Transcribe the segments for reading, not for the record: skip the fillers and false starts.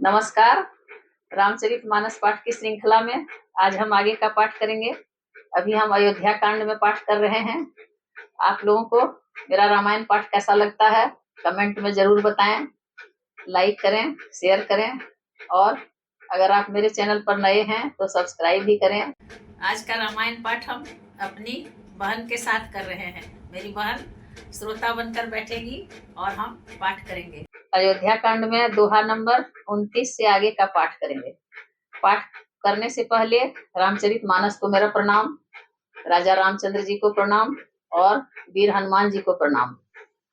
नमस्कार। रामचरितमानस पाठ की श्रृंखला में आज हम आगे का पाठ करेंगे। अभी हम अयोध्या कांड में पाठ कर रहे हैं। आप लोगों को मेरा रामायण पाठ कैसा लगता है कमेंट में जरूर बताएं, लाइक करें, शेयर करें और अगर आप मेरे चैनल पर नए हैं तो सब्सक्राइब भी करें। आज का रामायण पाठ हम अपनी बहन के साथ कर रहे हैं। मेरी बहन श्रोता बनकर बैठेगी और हम पाठ करेंगे। अयोध्या कांड में दोहा नंबर 29 से आगे का पाठ करेंगे। पाठ करने से पहले रामचरितमानस को मेरा प्रणाम, राजा रामचंद्र जी को प्रणाम और वीर हनुमान जी को प्रणाम।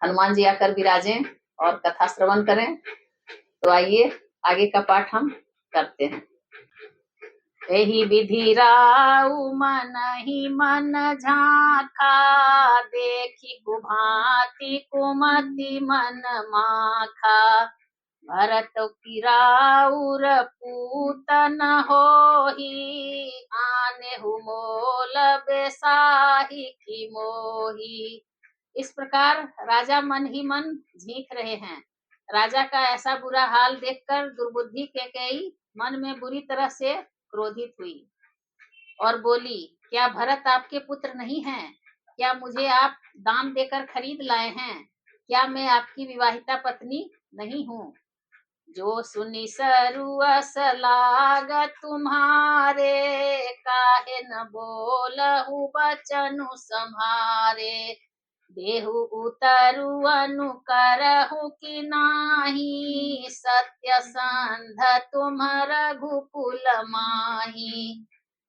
हनुमान जी आकर विराजें और कथा श्रवण करें। तो आइए आगे का पाठ हम करते हैं। एहि विधि राउ मन ही मन झांका, देखी कुभांति कुमति मन माखा। भरत की राउर पूतन होही, आनेहु मोल बेसाही की मोही। इस प्रकार राजा मन ही मन झींक रहे हैं। राजा का ऐसा बुरा हाल देखकर दुर्बुद्धि कैकेयी मन में बुरी तरह से क्रोधित हुई और बोली, क्या भरत आपके पुत्र नहीं हैं? क्या मुझे आप दाम देकर खरीद लाए हैं? क्या मैं आपकी विवाहिता पत्नी नहीं हूँ? जो सुनी सरुअस लाग तुम्हारे, काहे न बोलहु बचनु सम्हारे। देहु उतरु अनुकरहु कि नाही, सत्य संध तुम रघुकुल माही।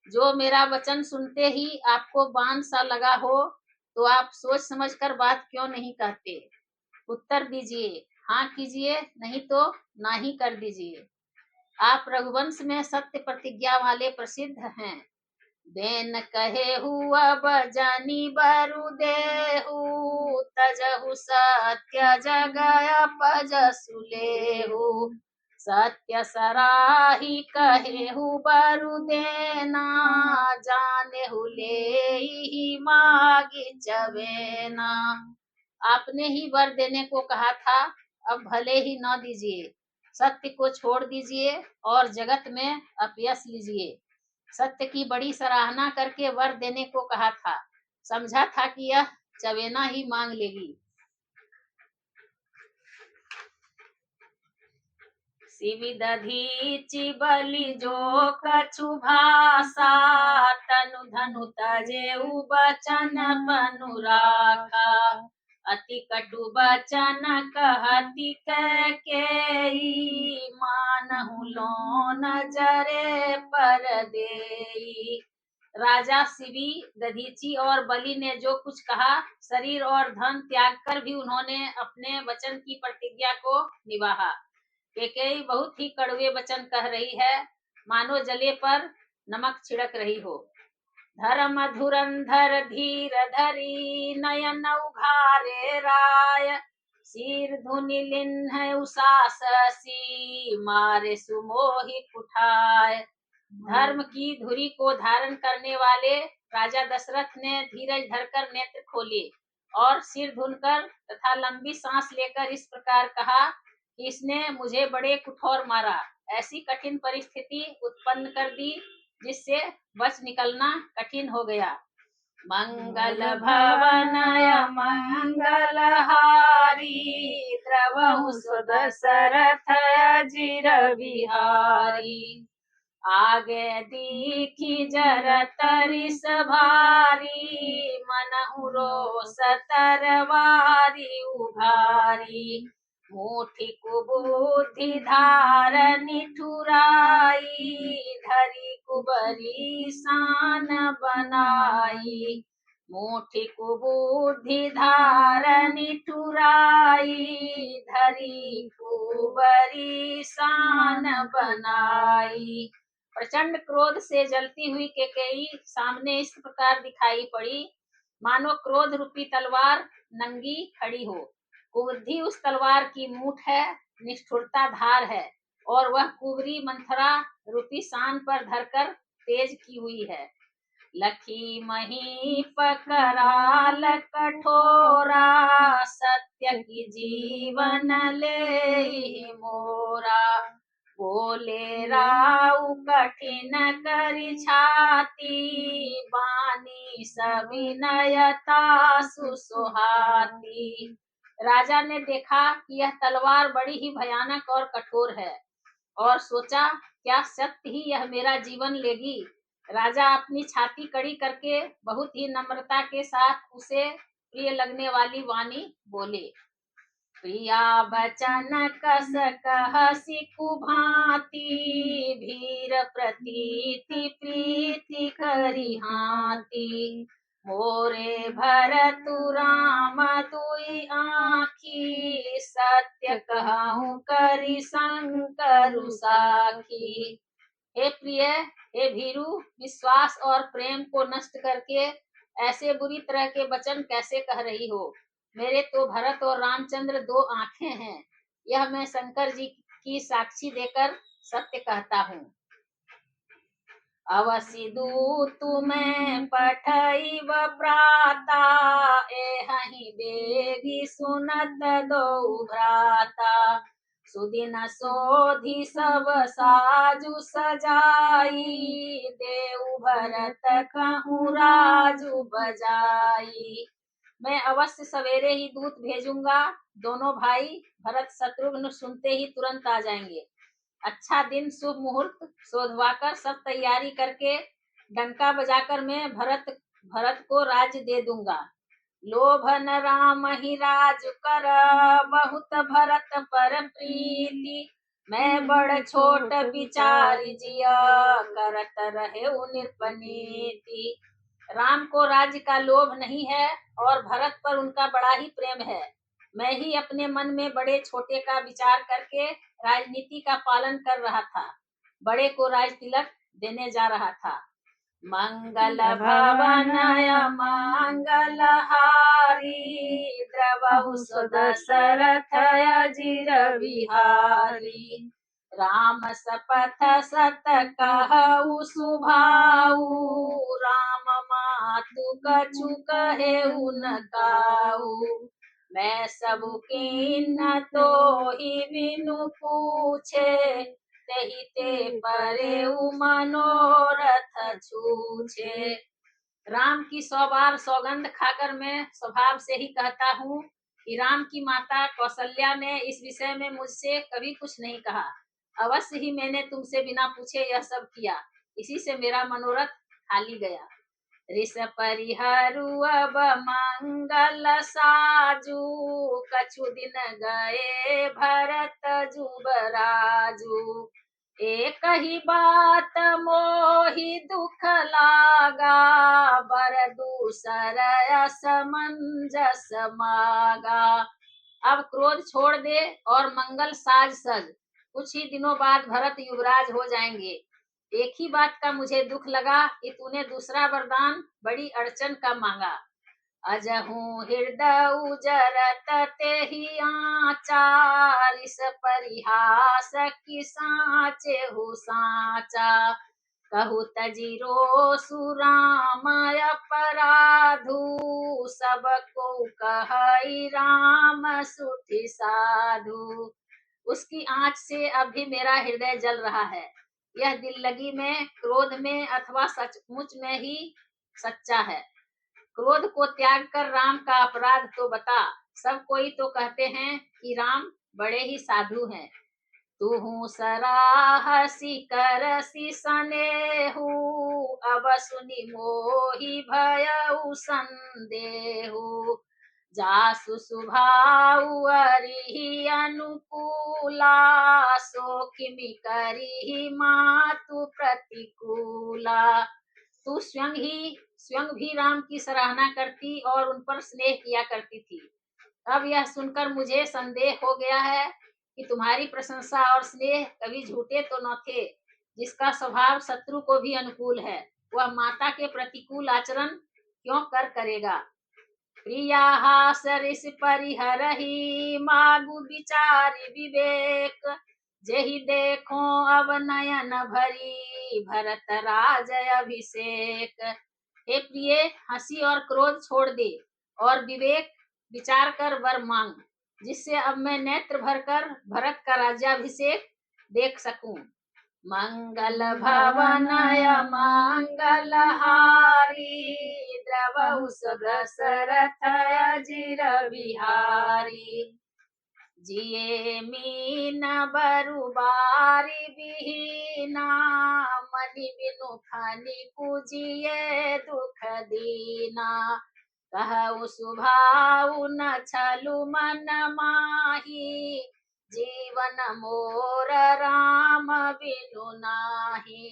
जो मेरा वचन सुनते ही आपको बाण सा लगा हो तो आप सोच समझकर बात क्यों नहीं कहते? उत्तर दीजिए, हाँ कीजिए, नहीं तो ना ही कर दीजिए। आप रघुवंश में सत्य प्रतिज्ञा वाले प्रसिद्ध हैं। देन कहे अब जानी बरु देहु, तजहु सत्य जगय पजसु लेहु। सत्य सराही कहेहु बरु देना, जानेहु लेहि मागी चवेना। आपने ही वर देने को कहा था, अब भले ही न दीजिए। सत्य को छोड़ दीजिए और जगत में अपयश लीजिए। सत्य की बड़ी सराहना करके वर देने को कहा था, समझा था कि यह चवेना ही मांग लेगी। शिवि दधीचि बलि जो कछु भाषा, तनु धनु तजेउ बचन पनु राखा। अति कटु बचन कहति कैकेयी, मानहु लोन जरे पर देई। राजा शिवी, दधीची और बलि ने जो कुछ कहा, शरीर और धन त्याग कर भी उन्होंने अपने वचन की प्रतिज्ञा को निभाया। कैकेयी बहुत ही कड़वे वचन कह रही है, मानो जले पर नमक छिड़क रही हो। धर्म धुरंधर धीर धरी, नयन उघारे राय। सिर धुनि लिन्ह उषाससी, मारे सुमोहि कुठाय। धर्म की धुरी को धारण करने वाले राजा दशरथ ने धीरज धरकर नेत्र खोले और सिर धुनकर तथा लंबी सांस लेकर इस प्रकार कहा कि इसने मुझे बड़े कठोर मारा, ऐसी कठिन परिस्थिति उत्पन्न कर दी जिससे बच निकलना कठिन हो गया। मंगल भवनय मंगल हारी, द्रवहु सुदशरथ अजिर बिहारी। आगे दीखी जरत रिस भारी, मनहु रोष तरवारी उभारी। मुठि कुबुद्धि धार निठुराई, धरी कुबरी शान बनाई। मुठि कुबुद्धि धार निठुराई, धरी कुबरी शान बनाई। प्रचंड क्रोध से जलती हुई कैकेयी सामने इस प्रकार दिखाई पड़ी, मानो क्रोध रूपी तलवार नंगी खड़ी हो। कुबुद्धि उस तलवार की मूठ है, निष्ठुरता धार है और वह कुबरी मंथरा रूपी शान पर धरकर तेज की हुई है। लखी मही पकराल कठोरा, सत्य की जीवन ले मोरा। बोले राउ कठिन करी छाती, बानी सविनयता सुसुहाती। राजा ने देखा कि यह तलवार बड़ी ही भयानक और कठोर है, और सोचा क्या सत्य ही यह मेरा जीवन लेगी। राजा अपनी छाती कड़ी करके बहुत ही नम्रता के साथ उसे प्रिय लगने वाली वाणी बोले। प्रिया बचन कस कहसी कुभांति, भीर प्रतीति प्रीति करी हाथी। मोरे भरतु राम दुई आँखी, सत्य कहूँ करी शंकरु साखी। हे प्रिय, हे भीरू, विश्वास और प्रेम को नष्ट करके ऐसे बुरी तरह के वचन कैसे कह रही हो। मेरे तो भरत और रामचंद्र दो आंखें हैं, यह मैं शंकर जी की साक्षी देकर सत्य कहता हूँ। अवसि दूतु मैं पठई व प्राता, एहि बेगी सुनत दो भ्राता। सुदिन सोधि सब साजु सजाई, देव भरत कहूँ राजु बजाई। मैं अवश्य सवेरे ही दूत भेजूंगा, दोनों भाई भरत शत्रुघ्न सुनते ही तुरंत आ जाएंगे। अच्छा दिन शुभ मुहूर्त शोधवाकर सब तैयारी करके डंका बजाकर मैं भरत को राज्य दे दूंगा। लोभन राम ही राज कर, बहुत भरत पर प्रीति। मैं बड़ छोट विचार जिया, करत रहे निरपनीति। राम को राज्य का लोभ नहीं है और भरत पर उनका बड़ा ही प्रेम है। मैं ही अपने मन में बड़े छोटे का विचार करके राजनीति का पालन कर रहा था, बड़े को राज तिलक देने जा रहा था। मंगल भवन मंगल हारी, द्रवहु दशरथ अजिर बिहारी। राम सपथ सत कहु सुभाऊ, राम मातु कछु कहे न काऊ। मैं सब कीन तो ही बिनु पूछे, तेहि ते परे मनोरथ छूछे। राम की 100 बार सौगंध खाकर मैं स्वभाव से ही कहता हूँ कि राम की माता कौशल्या ने इस विषय में मुझसे कभी कुछ नहीं कहा। अवश्य ही मैंने तुमसे बिना पूछे यह सब किया, इसी से मेरा मनोरथ खाली गया। ऋष परिहरु अब मंगल साजू, कछु दिन गए भरत जुबराजू। एक ही बात मोहि दुख लागा, बर दूसर असमंजस मागा। अब क्रोध छोड़ दे और मंगल साज सज, कुछ ही दिनों बाद भरत युवराज हो जाएंगे। एक ही बात का मुझे दुख लगा कि तूने दूसरा वरदान बड़ी अड़चन का मांगा। अजहू हृदय उजरत तेहि आचार, इस परिहास की साचे हु साचा। कहु तजिरो सुराम अपराधु, सब को कहई राम सुठि साधु। उसकी आँच से अब भी मेरा हृदय जल रहा है। यह दिल लगी में, क्रोध में अथवा सचमुच में ही सच्चा है। क्रोध को त्याग कर राम का अपराध तो बता। सब कोई तो कहते हैं कि राम बड़े ही साधु हैं। तुहु सराहसी करसी सनेहु, अब सुनि मोहि भयउ संदेहु। जासु सुभाउ अरिहि अनुकूला, सो किमि करिहि मातु प्रतिकूला। तू स्वयं भी राम की सराहना करती और उन पर स्नेह किया करती थी। अब यह सुनकर मुझे संदेह हो गया है कि तुम्हारी प्रशंसा और स्नेह कभी झूठे तो न थे। जिसका स्वभाव शत्रु को भी अनुकूल है, वह माता के प्रतिकूल आचरण क्यों करेगा। प्रिया हास ऋष परिहरहि, मागु विचारि विवेक। जेहि देखो अब नयन भरी, भरत राज अभिषेक। हे प्रिय, हंसी और क्रोध छोड़ दे और विवेक विचार कर वर मांग, जिससे अब मैं नेत्र भरकर भरत का राज्याभिषेक देख सकूं। मंगल भवनय मंगलहारी, द्रवहु दशरथ अजिर बिहारी। जिये मीन बरु बारी बिहीना, मनि बिनु फनि पूजिए दुख दीना। कहु सुभाउ न छलु मन माही, जीवन मोर राम बिनु नाही।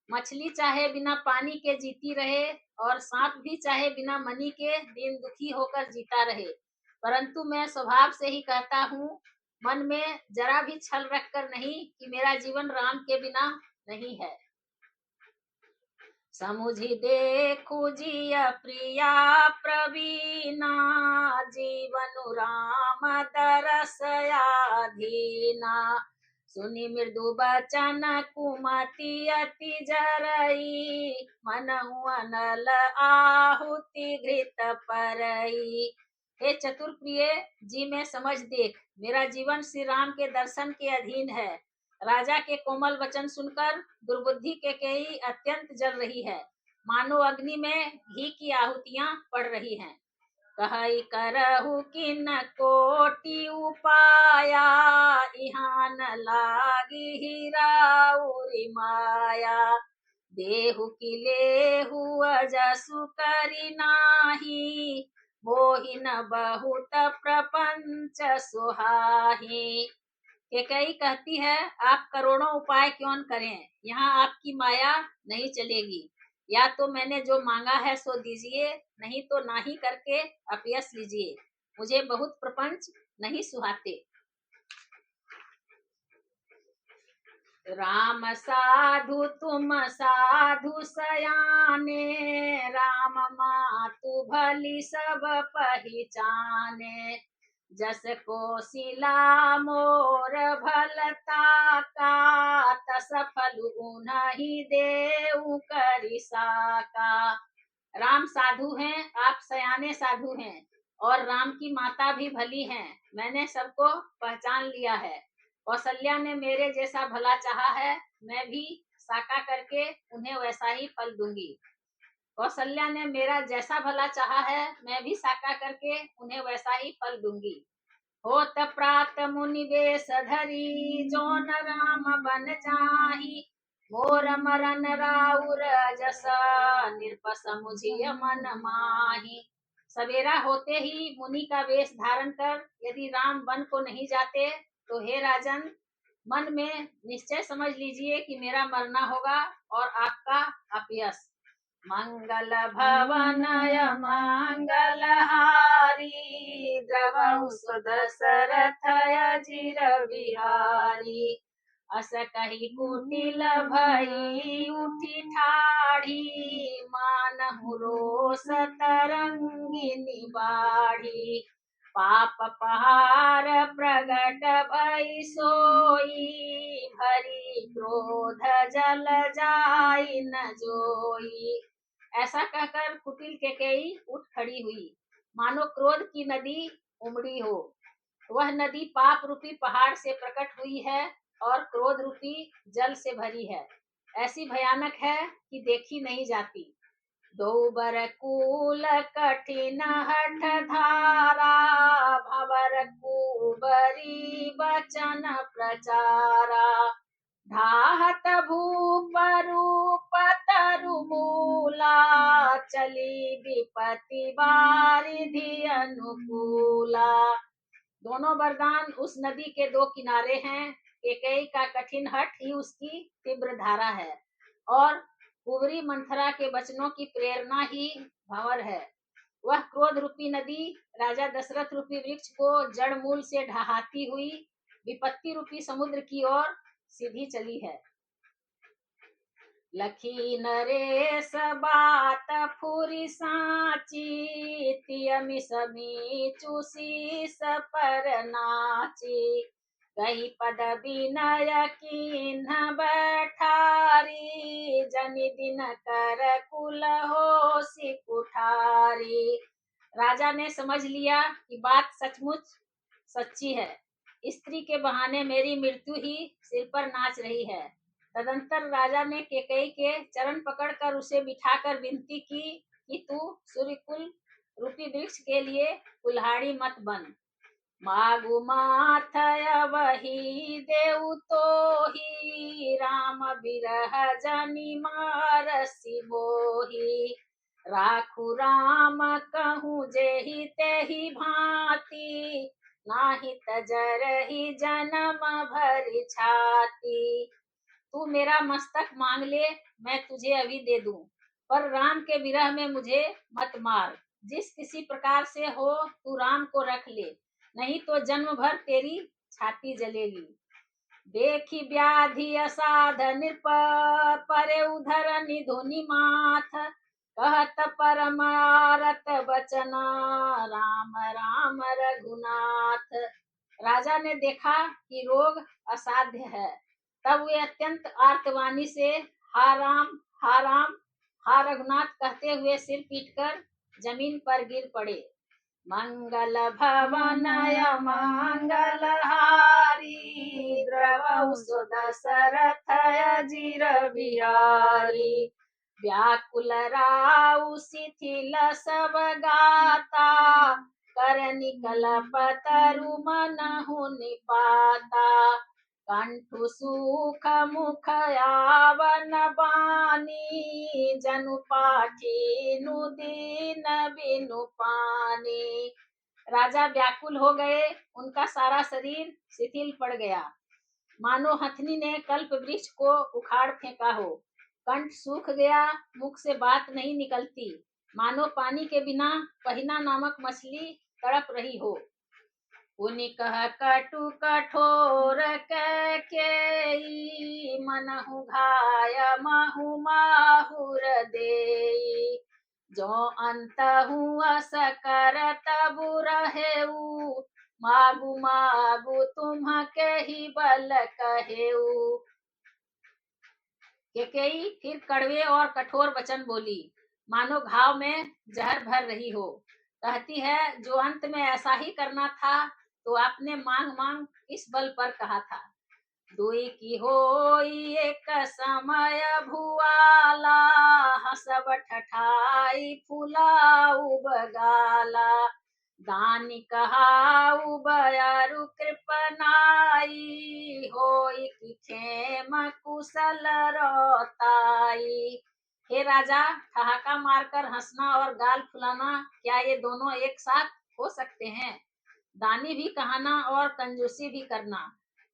मछली चाहे बिना पानी के जीती रहे और सांप भी चाहे बिना मनी के दिन दुखी होकर जीता रहे, परंतु मैं स्वभाव से ही कहता हूँ, मन में जरा भी छल रखकर नहीं कि मेरा जीवन राम के बिना नहीं है। समुझि देखु जिय प्रिया प्रवीणा, जीवनु राम दरसयाधीना। सुनि मृदु बचन कुमति अति जरई, मनहु अनल आहुति घृत परई। हे चतुर प्रिय जी, मैं समझ देख, मेरा जीवन श्री राम के दर्शन के अधीन है। राजा के कोमल वचन सुनकर दुर्बुद्धि केकई अत्यंत जल रही है, मानो अग्नि में घी की आहुतियां पड़ रही हैं। कहई करहु किन कोटि उपाया, इहान लागी हीराउरी माया। देहु की लेहु अजसु करि नाही, मोहि न बहुत प्रपंच सुहाही। केकई कहती है, आप करोड़ों उपाय क्यों न करें, यहाँ आपकी माया नहीं चलेगी। या तो मैंने जो मांगा है सो दीजिए, नहीं तो नाही करके अपयस लीजिए। मुझे बहुत प्रपंच नहीं सुहाते। राम साधु तुम साधु सयाने, राम मातु भली सब पहचाने। जस को सिला मोर भलता का, तस फल उन्हीं देऊ करि साका। राम साधु हैं, आप सयाने साधु हैं, और राम की माता भी भली हैं, मैंने सबको पहचान लिया है। कौशल्या ने मेरे जैसा भला चाहा है, मैं भी साका करके उन्हें वैसा ही फल दूंगी। कौशल्या ने मेरा जैसा भला चाहा है, मैं भी साका करके उन्हें वैसा ही फल दूंगी। होत प्रात मुनि वेश धरी, जोन राम बन जाहि, मोर मरन राउर जसा, निर्प समुझिय मन माही। सवेरा होते ही मुनि का वेश धारण कर यदि राम वन को नहीं जाते, तो हे राजन, मन में निश्चय समझ लीजिए कि मेरा मरना होगा और आपका अपयस। मंगल भवनय मंगलहारी, द्रवहु दशरथ अजिर बिहारी। अस कही कुटिल भई उठी ठाढ़ी, मानहु रोष तरंगिनी बाढ़ी। पाप पहार प्रगट भई सोई, भरी क्रोध जल जाई न जोई। ऐसा कहकर कुटिल केकई उठ खड़ी हुई, मानो क्रोध की नदी उमड़ी हो। वह नदी पाप रूपी पहाड़ से प्रकट हुई है और क्रोध रूपी जल से भरी है। ऐसी भयानक है कि देखी नहीं जाती। दो बर कूल कठिन हठ धारा, भवर कुबरी बचन प्रचारा। ढाहत भूप रूप तरु मूला, चली विपति बारिधि अनुकूला। दोनों वरदान उस नदी के दो किनारे हैं। केकई का कठिन हठ ही उसकी तीव्र धारा है, और कुंवरी मंथरा के वचनों की प्रेरणा ही भंवर है। वह क्रोध रूपी नदी राजा दशरथ रूपी वृक्ष को जड़ मूल से ढहाती हुई विपत्ति रूपी समुद्र की ओर सीधी चली है। लखी नरेश बात फुरी साची, तियमि समी चूसी सपर नाची। कही पद विनय कीन्ह बैठारी, जनि दिन कर कुल होसी कुठारी। राजा ने समझ लिया कि बात सचमुच सच्ची है। स्त्री के बहाने मेरी मृत्यु ही सिर पर नाच रही है। तदंतर राजा ने कैकेयी के चरण पकड़कर उसे बिठाकर विनती की कि तू सूर्यकुल रूपी वृक्ष के लिए कुल्हाड़ी मत बन। मागु माथय वही देउ तो ही राम बिरह जनि मारसी मोही। राखु राम कहूँ जेहि तेहि भांति नाही तजरहि जन्म भरि छाती। तू मेरा मस्तक मांग ले, मैं तुझे अभी दे दूं, पर राम के विरह में मुझे मत मार। जिस किसी प्रकार से हो तू राम को रख ले, नहीं तो जन्म भर तेरी छाती जलेगी। देखी व्याधि असाध निरप परे उधर निधुनि माथ। कहत परमारत बचना राम राम रघुनाथ। राजा ने देखा कि रोग असाध्य है, तब वे अत्यंत आर्तवाणी से हा राम हा राम हा रघुनाथ कहते हुए सिर पीटकर जमीन पर गिर पड़े। मंगल भवनय मंगल हारी द्रवहु सो दशरथ अजीर बिहारी। व्याकुल राउ शिथिल सब गाता कर निकल पतरु मनहु निपाता। कंठु सुख मुख आवन बानी जनु पाठी दीन बिनु पानी। राजा व्याकुल हो गए, उनका सारा शरीर शिथिल पड़ गया, मानो हथनी ने कल्प वृक्ष को उखाड़ फेंका हो। कंठ सूख गया, मुख से बात नहीं निकलती, मानो पानी के बिना पहिना नामक मछली तड़प रही हो। पुनि कह कटु कठोर कैकेयी मनहु घाय महु माहुर देई। जो अंतहु अस करत बुरहेऊ मागु मागु तुम के ही बल कहेऊ। कैकेयी फिर कड़वे और कठोर वचन बोली, मानो घाव में जहर भर रही हो। कहती है, जो अंत में ऐसा ही करना था तो आपने मांग मांग इस बल पर कहा था। दुई की होई एक समय भुआला हसब ठठाई फुलाऊ बगाला। दानी कहाऊ बयारु कृपनाई होई कि खेम कुशल रोताई। हे राजा, ठहाका मारकर हंसना और गाल फुलाना, क्या ये दोनों एक साथ हो सकते हैं? दानी भी कहना और कंजूसी भी करना,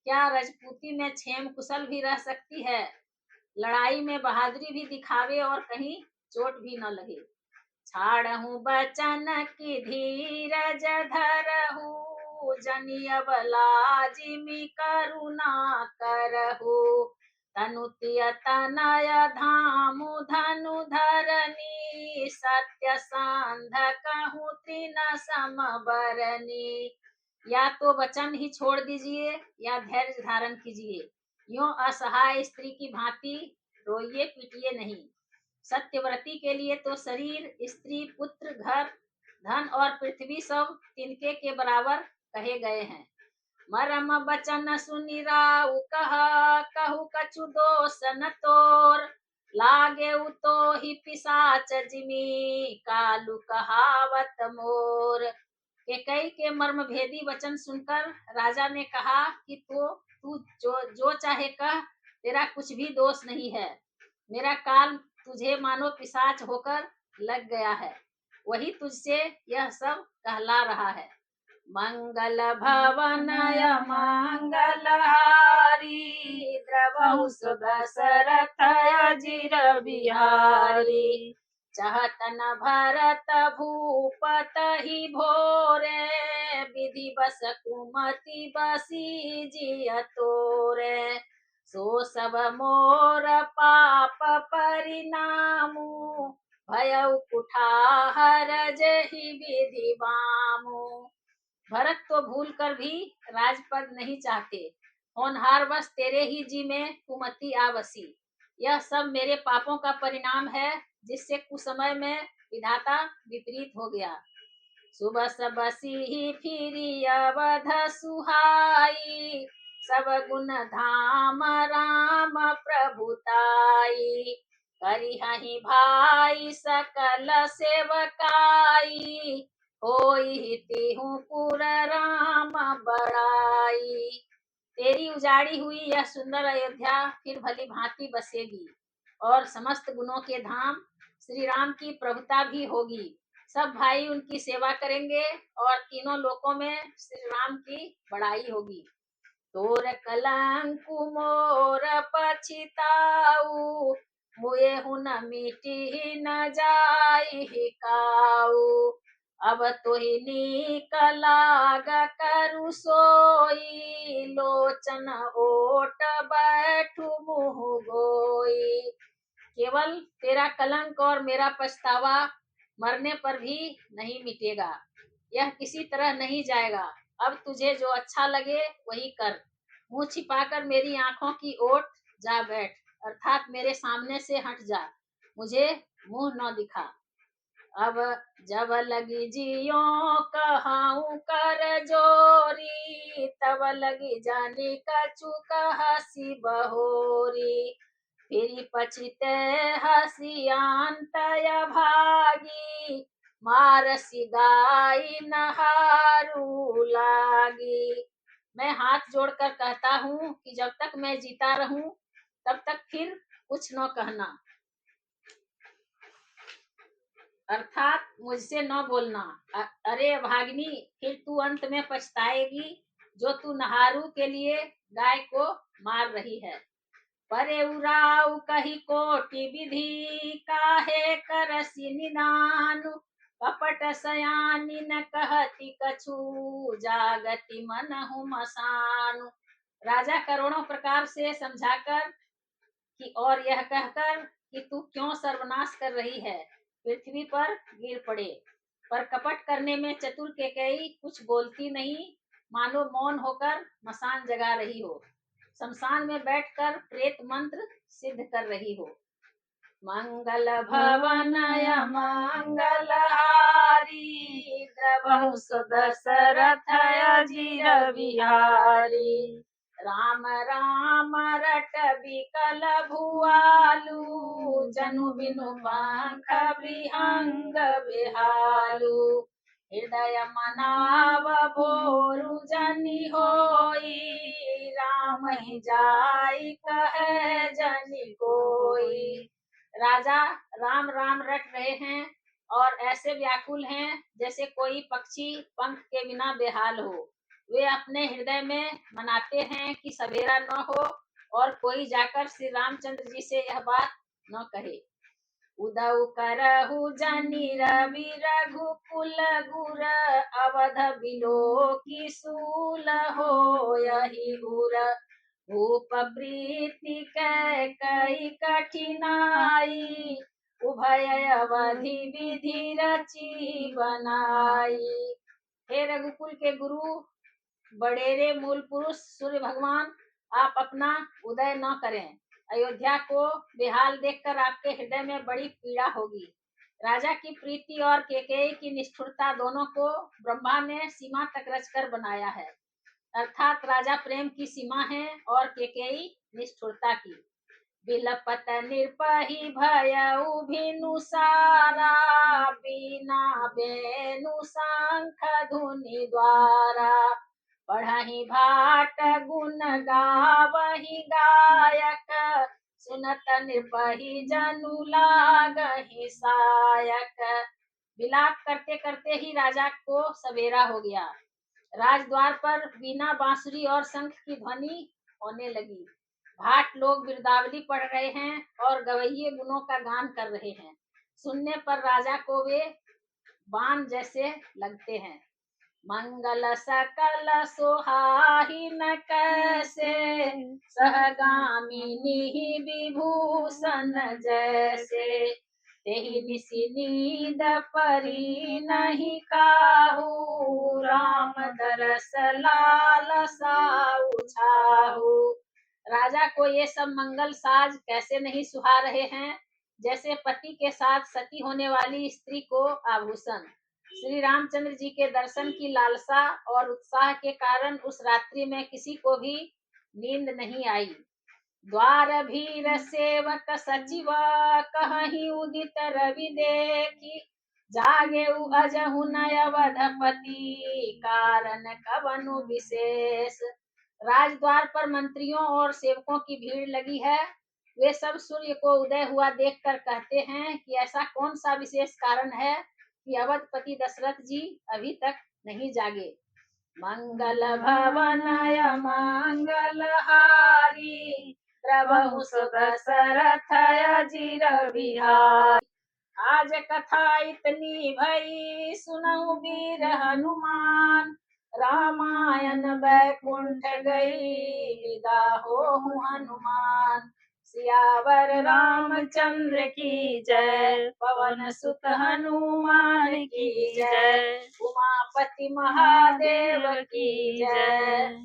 क्या रजपूती में क्षेम कुशल भी रह सकती है? लड़ाई में बहादुरी भी दिखावे और कहीं चोट भी न लगे। छाड़हूँ बचन की धीरज धरहूँ जनिय बलाजिमि करुणा करहू। तनुतिय तनय धामु धनु धरनी सत्य सांध कहूँ तृण समबरनी। या तो वचन ही छोड़ दीजिए या धैर्य धारण कीजिए, यूं असहाय स्त्री की भांति रोइए पीटिए नहीं। सत्यव्रती के लिए तो शरीर, स्त्री, पुत्र, घर, धन और पृथ्वी सब तिनके के बराबर कहे गए हैं। मरम बचन सुनि राउ कहु कछु दोष न तोर। लागे तो ही पिशाच जिमी कालू कहावत मोर। कैकेयी के मर्म भेदी वचन सुनकर राजा ने कहा कि तू जो चाहे कह, तेरा कुछ भी दोष नहीं है। मेरा काल तुझे मानो पिशाच होकर लग गया है, वही तुझसे यह सब कहला रहा है। मंगल भवनय मंगल हारी द्रवहु सो दशरथ अजीर बिहारी। चहतन भरत भूपत ही भोरे विधि बस कुमति बसी जिय तोरे। सो सब मोर पाप परिणामु भयउ कुठार जहि विधि बामु। भरत तो भूल कर भी राजपद नहीं चाहते, होनहार बस तेरे ही जी में कुमति आ बसी। यह सब मेरे पापों का परिणाम है, जिससे कुछ समय में विधाता विपरीत हो गया। सुबह सब सिहि फिरी अवध सुहाई, सब गुण धाम राम प्रभुताई, करिहहि भाई सकल सेवकाई, होई तिहु पुर राम बड़ाई। तेरी उजाड़ी हुई यह सुंदर अयोध्या फिर भली भांति बसेगी और समस्त गुणों के धाम श्री राम की प्रभुता भी होगी। सब भाई उनकी सेवा करेंगे और तीनों लोकों में श्री राम की बड़ाई होगी। तोर कलंकु मोर पछिताऊ, मुए हुन मिटी न जाई काऊ, अब तोहि नीक लाग करु सोई, लोचन ओट बैठु मुँह गोई। केवल तेरा कलंक और मेरा पछतावा मरने पर भी नहीं मिटेगा, यह किसी तरह नहीं जाएगा। अब तुझे जो अच्छा लगे वही कर, मुंह छिपाकर मेरी आंखों की ओट जा बैठ, अर्थात मेरे सामने से हट जा, मुझे मुंह न दिखा। अब जब लगी जियो कहाऊं कर जोरी, तब लगी जानी कछु कहसी बहोरी, फिर पछिते हसियांतय भागी, मारसी गाई नहारू लागी। मैं हाथ जोड़कर कहता हूँ कि जब तक मैं जीता रहूं तब तक फिर कुछ न कहना, अर्थात मुझसे न बोलना। अरे भागिनी, फिर तू अंत में पछताएगी जो तू नहारू के लिए गाय को मार रही है। परे उराऊ कही कोटि विधि, काहे करसी निदानु, कपट सयानी न कहती कछु, जागति मनहु मसानु। राजा करोड़ों प्रकार से समझाकर कि और यह कहकर कि तू क्यों सर्वनाश कर रही है, पृथ्वी पर गिर पड़े, पर कपट करने में चतुर केकई कुछ बोलती नहीं, मानो मौन होकर मसान जगा रही हो, शमशान में बैठकर प्रेत मंत्र सिद्ध कर रही हो। मंगल भवनय मंगल हारी, द्रवहु दशरथ अजीर बिहारी, राम राम रट बिकल भुआलू, जनु बिनु पंख विहंग बिहालू, हृदय मनाव भोरु जनि होई, राम ही जाई कहे जनि कोई। राजा राम राम रट रहे हैं और ऐसे व्याकुल हैं जैसे कोई पक्षी पंख के बिना बेहाल हो। वे अपने हृदय में मनाते हैं कि सवेरा न हो और कोई जाकर श्री रामचंद्र जी से यह बात न कहे। उदऊ करहु जनि रवि रघुकुल गुर, अवध बिलो की सूल हो यही गुर, भूप प्रीति कई कठिनाई, उभय अवधि विधि रची बनाई। हे रघुकुल के गुरु, बड़ेरे मूल पुरुष सूर्य भगवान, आप अपना उदय न करें। अयोध्या को बेहाल देखकर आपके हृदय में बड़ी पीड़ा होगी। राजा की प्रीति और केकई की निष्ठुरता दोनों को ब्रह्मा ने सीमा तक रचकर बनाया है, अर्थात राजा प्रेम की सीमा है और केकई निष्ठुरता की। बिलपत निर्पही भयउ भिनु सारा, बीना बेनु शंख धुनि द्वारा, पढ़हि भाट गुण गावहि गायक, सुनत निर्पही जनु लागहि सायक। विलाप करते करते ही राजा को सवेरा हो गया। राजद्वार पर वीणा बांसुरी और शंख की ध्वनि होने लगी। भाट लोग बिरदावली पढ़ रहे हैं और गवैये गुणों का गान कर रहे हैं। सुनने पर राजा को वे बाण जैसे लगते हैं। मंगल सकल सोहाही न कैसे, सहगामिनी विभूषण जैसे, तेहि निसि नींद परी नहीं काहू, राम दरस लालसा छाहू। राजा को ये सब मंगल साज कैसे नहीं सुहा रहे हैं, जैसे पति के साथ सती होने वाली स्त्री को आभूषण। श्री रामचंद्र जी के दर्शन की लालसा और उत्साह के कारण उस रात्रि में किसी को भी नींद नहीं आई। द्वार भीर सेवक सचिव कहीं उदित रवि देखी, जागे अजहु नय अवधपति कारण कवनु विशेष। राजद्वार पर मंत्रियों और सेवकों की भीड़ लगी है। वे सब सूर्य को उदय हुआ देखकर कहते हैं कि ऐसा कौन सा विशेष कारण है कि अवधपति दशरथ जी अभी तक नहीं जागे। मंगल भवनय मंगल हारी, प्रभु सुत दशरथय अजीर बिहारी। आज कथा इतनी भई, सुनऊ वीर हनुमान, रामायण बैकुंठ गई, विदा होहु हनुमान। सियावर रामचंद्र की जय, पवन सुत हनुमान की जय, उमापति महादेव की जय।